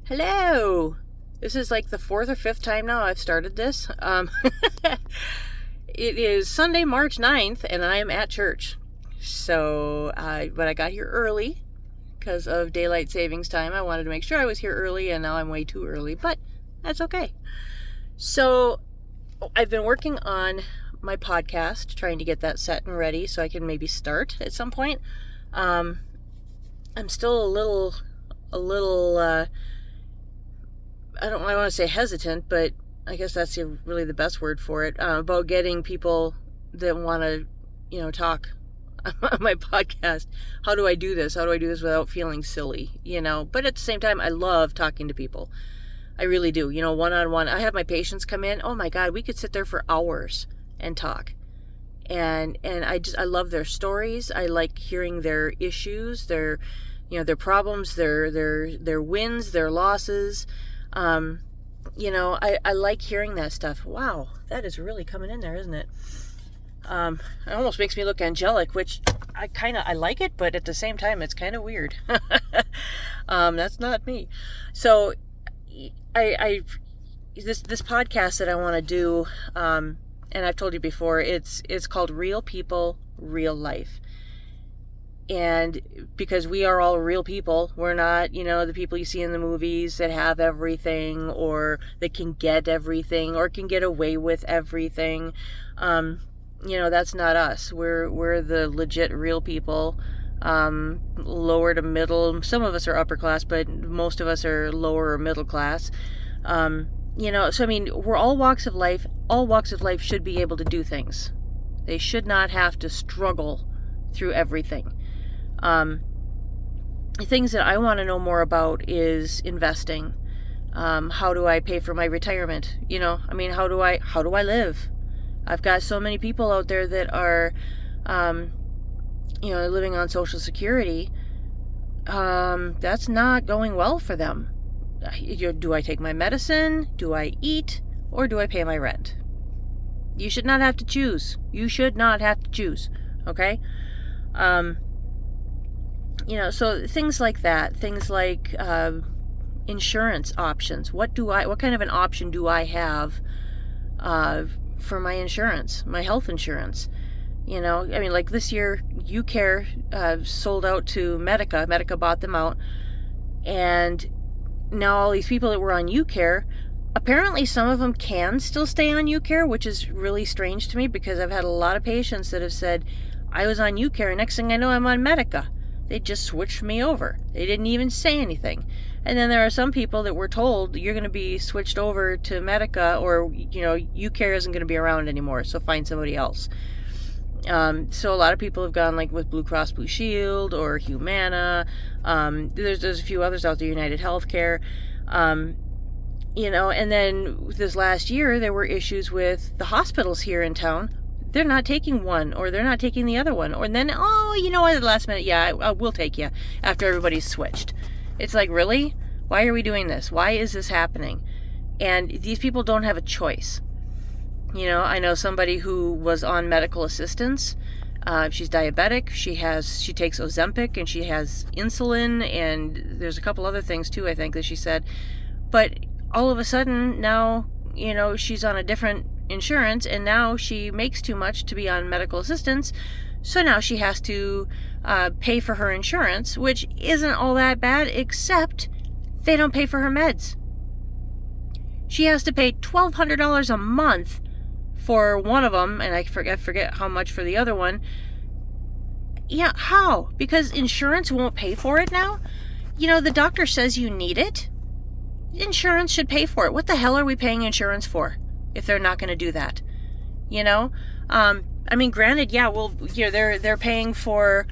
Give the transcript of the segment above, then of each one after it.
Hello. This is like the fourth or fifth time now I've started this. It is Sunday, March 9th, and I am at church. But I got here early because of daylight savings time. I wanted to make sure I was here early, and now I'm way too early, but that's okay. So I've been working on my podcast, trying to get that set and ready so I can maybe start at some point. I'm still a little I don't want to say hesitant, but I guess that's really the best word for it, about getting people that want to, talk on my podcast. How do I do this? How do I do this without feeling silly, But at the same time, I love talking to people. I really do. One-on-one. I have my patients come in. Oh my God, we could sit there for hours and talk. And I love their stories. I like hearing their issues, their problems, their wins, their losses. I like hearing that stuff. Wow, that is really coming in there, isn't it? It almost makes me look angelic, which I like it, but at the same time, it's kind of weird. That's not me. So, this podcast that I want to do, and I've told you before, it's called Real People, Real Life. And because we are all real people, we're not, the people you see in the movies that have everything or that can get everything or can get away with everything. That's not us. We're the legit real people, lower to middle. Some of us are upper class, but most of us are lower or middle class. We're all walks of life. All walks of life should be able to do things. They should not have to struggle through everything. Things that I want to know more about is investing. How do I pay for my retirement? How do I live? I've got so many people out there that are, living on Social Security. That's not going well for them. Do I take my medicine? Do I eat? Or do I pay my rent? You should not have to choose. You should not have to choose. Okay? So things like that, things like insurance options. What kind of an option do I have for my insurance, my health insurance? Like this year, UCare sold out to Medica. Medica bought them out. And now all these people that were on UCare, apparently some of them can still stay on UCare, which is really strange to me because I've had a lot of patients that have said, I was on UCare, and next thing I know, I'm on Medica. They just switched me over. They didn't even say anything. And then there are some people that were told, you're going to be switched over to Medica, or, UCare isn't going to be around anymore, so find somebody else. So a lot of people have gone like with Blue Cross Blue Shield or Humana. There's a few others out there, United Healthcare. And then this last year, there were issues with the hospitals here in town. They're not taking one, or they're not taking the other one. Or then, at the last minute, I will take you after everybody's switched. It's like, really? Why are we doing this? Why is this happening? And these people don't have a choice. I know somebody who was on medical assistance. She's diabetic. She takes Ozempic, and she has insulin, and there's a couple other things too, I think, that she said. But all of a sudden, now, she's on a different insurance, and now she makes too much to be on medical assistance, so now she has to pay for her insurance, which isn't all that bad, except they don't pay for her meds. She has to pay $1,200 a month for one of them, and I forget how much for the other one. Yeah, how? Because insurance won't pay for it now? The doctor says you need it. Insurance should pay for it. What the hell are we paying insurance for if they're not going to do that? Granted, they're paying for,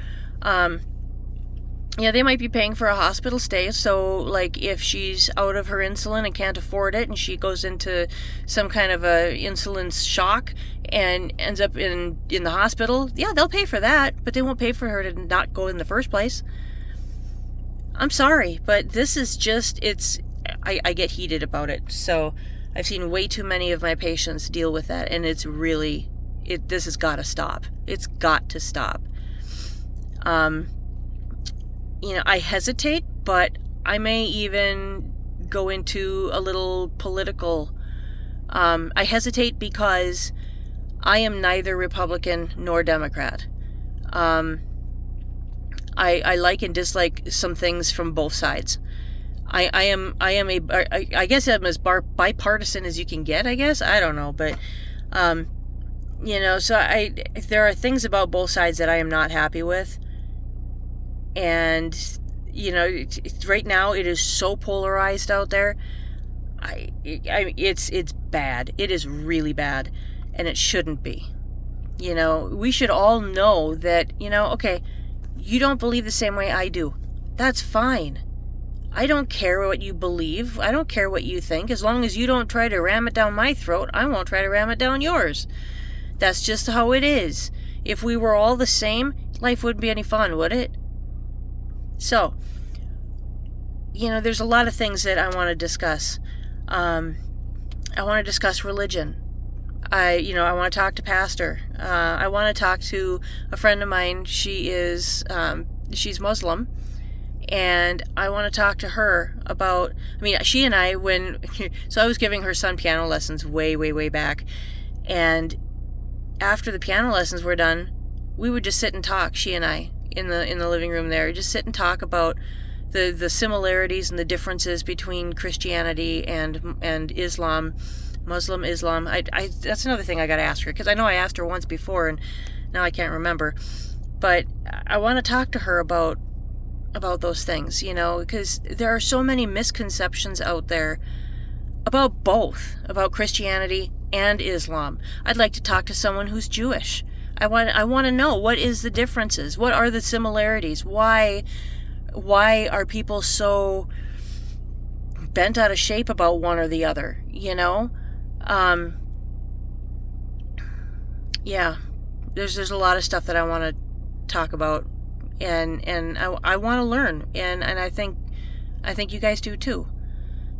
they might be paying for a hospital stay. So, like, if she's out of her insulin and can't afford it, and she goes into some kind of a insulin shock and ends up in the hospital, they'll pay for that, but they won't pay for her to not go in the first place. I'm sorry, but this is just, I get heated about it. So I've seen way too many of my patients deal with that, and it's really, this has got to stop. It's got to stop. I hesitate, but I may even go into a little political. I hesitate because I am neither Republican nor Democrat. I like and dislike some things from both sides. I guess I'm as bipartisan as you can get, I guess. I don't know, but, so there are things about both sides that I am not happy with. And, right now it is so polarized out there. It's bad. It is really bad, and it shouldn't be. We should all know that, okay, you don't believe the same way I do. That's fine. I don't care what you believe. I don't care what you think. As long as you don't try to ram it down my throat, I won't try to ram it down yours. That's just how it is. If we were all the same, life wouldn't be any fun, would it? So, there's a lot of things that I want to discuss. I want to discuss religion. I want to talk to Pastor. I want to talk to a friend of mine. She's Muslim, and I want to talk to her about, she and I, so I was giving her son piano lessons way, way, way back, and after the piano lessons were done, we would just sit and talk, she and I, in the living room there, just sit and talk about the similarities and the differences between Christianity and Islam, Muslim Islam. That's another thing I got to ask her, because I know I asked her once before and now I can't remember. But I want to talk to her about those things, because there are so many misconceptions out there about both, about Christianity and Islam. I'd like to talk to someone who's Jewish. I want to know, what is the differences? What are the similarities? Why are people so bent out of shape about one or the other, there's a lot of stuff that I want to talk about, and I want to learn, and I think you guys do too.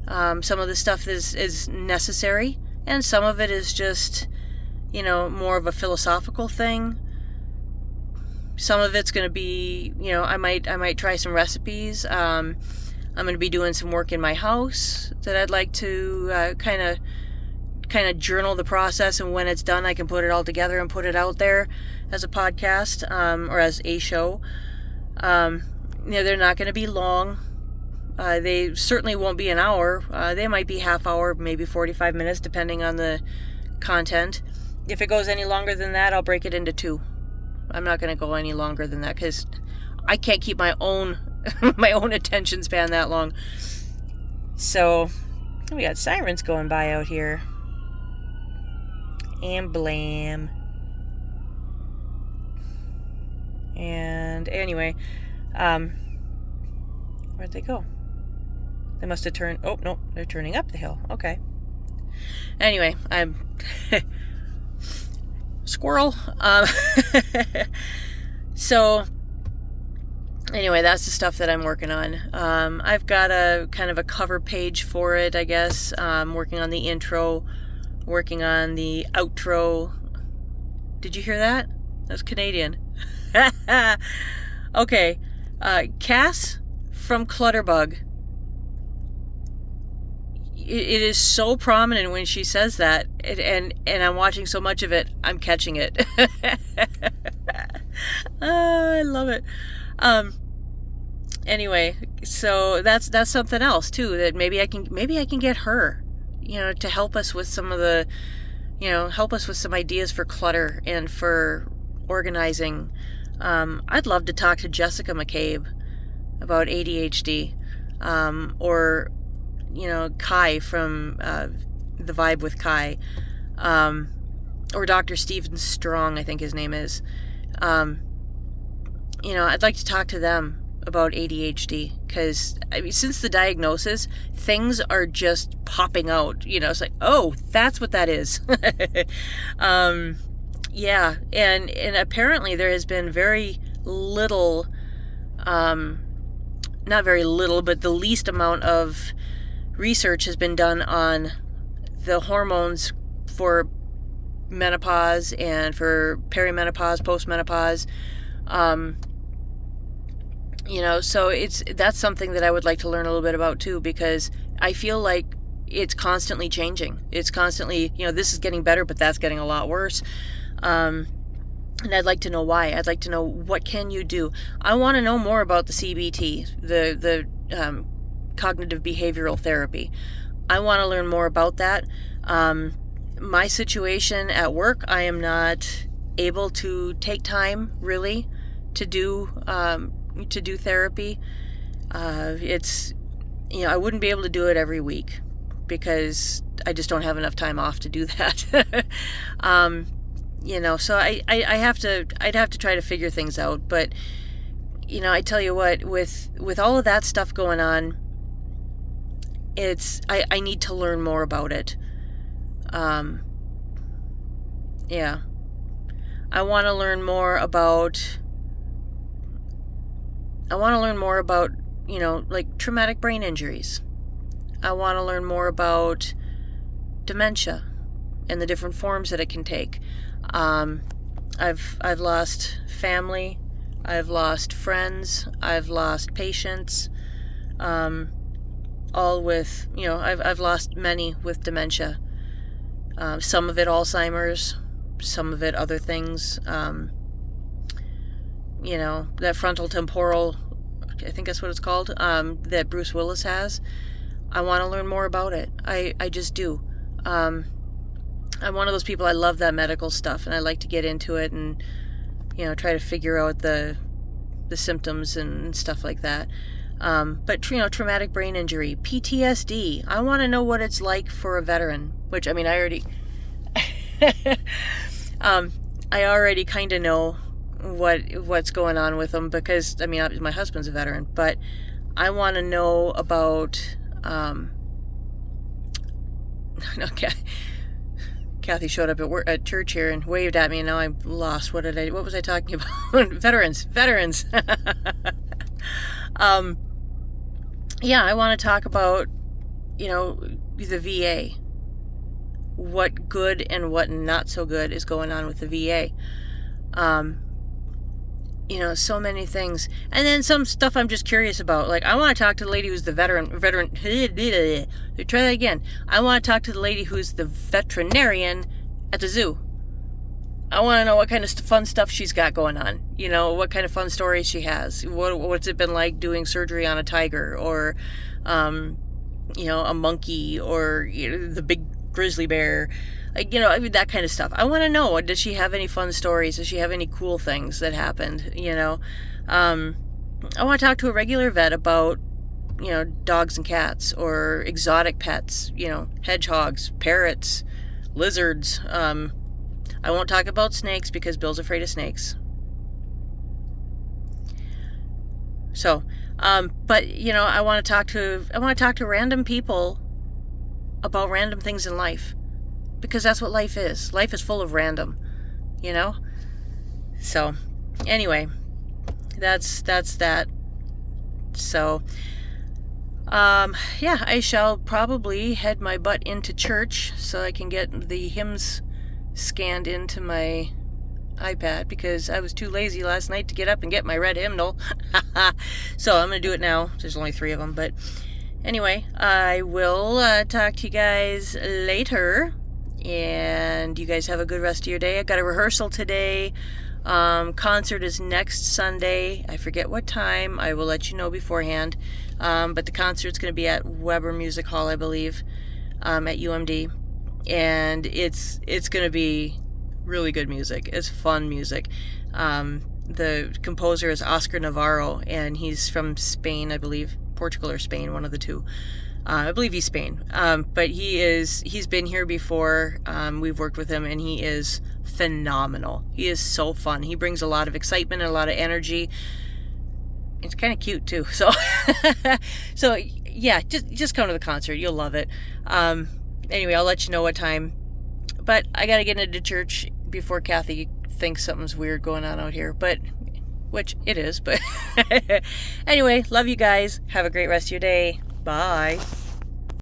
Some of the stuff is necessary, and some of it is just, more of a philosophical thing. Some of it's going to be, I might try some recipes. I'm going to be doing some work in my house that I'd like to kind of journal the process, and when it's done, I can put it all together and put it out there as a podcast, or as a show. They're not going to be long. They certainly won't be an hour. They might be half hour, maybe 45 minutes, depending on the content. If it goes any longer than that, I'll break it into 2. I'm not going to go any longer than that, because I can't keep my own attention span that long. So, we got sirens going by out here. And blam. And anyway, where'd they go? They must have turned. Oh, no, they're turning up the hill. Okay. Anyway, I'm squirrel. So anyway, that's the stuff that I'm working on. I've got a kind of a cover page for it, I guess. Working on the intro, working on the outro. Did you hear that? That's Canadian. Okay. Cass from Clutterbug. It is so prominent when she says that, and I'm watching so much of it, I'm catching it. I love it. Anyway, so that's something else too, that maybe I can get her, to help us with some of the, help us with some ideas for clutter and for organizing. I'd love to talk to Jessica McCabe about ADHD, or Kai from The Vibe with Kai, or Dr. Stephen Strong, I think his name is. I'd like to talk to them about ADHD, because since the diagnosis, things are just popping out. It's like, oh, that's what that is. Yeah, and apparently there has been very little, not very little, but the least amount of research has been done on the hormones for menopause and for perimenopause, postmenopause. So that's something that I would like to learn a little bit about too, because I feel like it's constantly changing. It's constantly, this is getting better, but that's getting a lot worse. And I'd like to know why. I'd like to know, what can you do? I want to know more about the CBT, the cognitive behavioral therapy. I want to learn more about that. My situation at work, I am not able to take time really to do therapy. It's I wouldn't be able to do it every week because I just don't have enough time off to do that. So I'd have to try to figure things out. But I tell you what, with all of that stuff going on, I need to learn more about it. Yeah. I want to learn more about like traumatic brain injuries. I want to learn more about dementia and the different forms that it can take. I've lost family, I've lost friends, I've lost patients, all with, I've lost many with dementia. Some of it Alzheimer's, some of it other things. That frontal temporal, I think that's what it's called, that Bruce Willis has. I want to learn more about it. I just do. I'm one of those people, I love that medical stuff, and I like to get into it and, try to figure out the symptoms and stuff like that. But traumatic brain injury, PTSD, I want to know what it's like for a veteran, which, I already, I already kind of know what's going on with them because, my husband's a veteran, but I want to know about, okay. Kathy showed up at church here and waved at me, and now I'm lost. What was I talking about? Veterans. Yeah, I want to talk about, the VA. What good and what not so good is going on with the VA. So many things. And then some stuff I'm just curious about. Like, I want to talk to the lady who's the veteran, try that again. I want to talk to the lady who's the veterinarian at the zoo. I want to know what kind of fun stuff she's got going on. What kind of fun stories she has. What's it been like doing surgery on a tiger or, a monkey or, the big grizzly bear. That kind of stuff. I want to know, does she have any fun stories? Does she have any cool things that happened? I want to talk to a regular vet about, dogs and cats or exotic pets, hedgehogs, parrots, lizards. I won't talk about snakes because Bill's afraid of snakes. So, but, I want to talk to random people about random things in life. Because that's what life is. Life is full of random, So, anyway, that's that. So, I shall probably head my butt into church so I can get the hymns scanned into my iPad because I was too lazy last night to get up and get my red hymnal. So I'm going to do it now. There's only 3 of them, but anyway, I will talk to you guys later. And you guys have a good rest of your day. I got a rehearsal today. Concert is next Sunday. I forget what time. I will let you know beforehand. But the concert's going to be at Weber Music Hall, I believe, at UMD. And it's going to be really good music. It's fun music. The composer is Oscar Navarro, and he's from Spain, I believe. Portugal or Spain, one of the two. I believe he's Spain, but he's been here before. We've worked with him, and he is phenomenal. He is so fun. He brings a lot of excitement and a lot of energy. It's kind of cute too. So, so yeah, just come to the concert. You'll love it. Anyway, I'll let you know what time. But I gotta get into church before Kathy thinks something's weird going on out here. But which it is. But anyway, love you guys. Have a great rest of your day. Bye.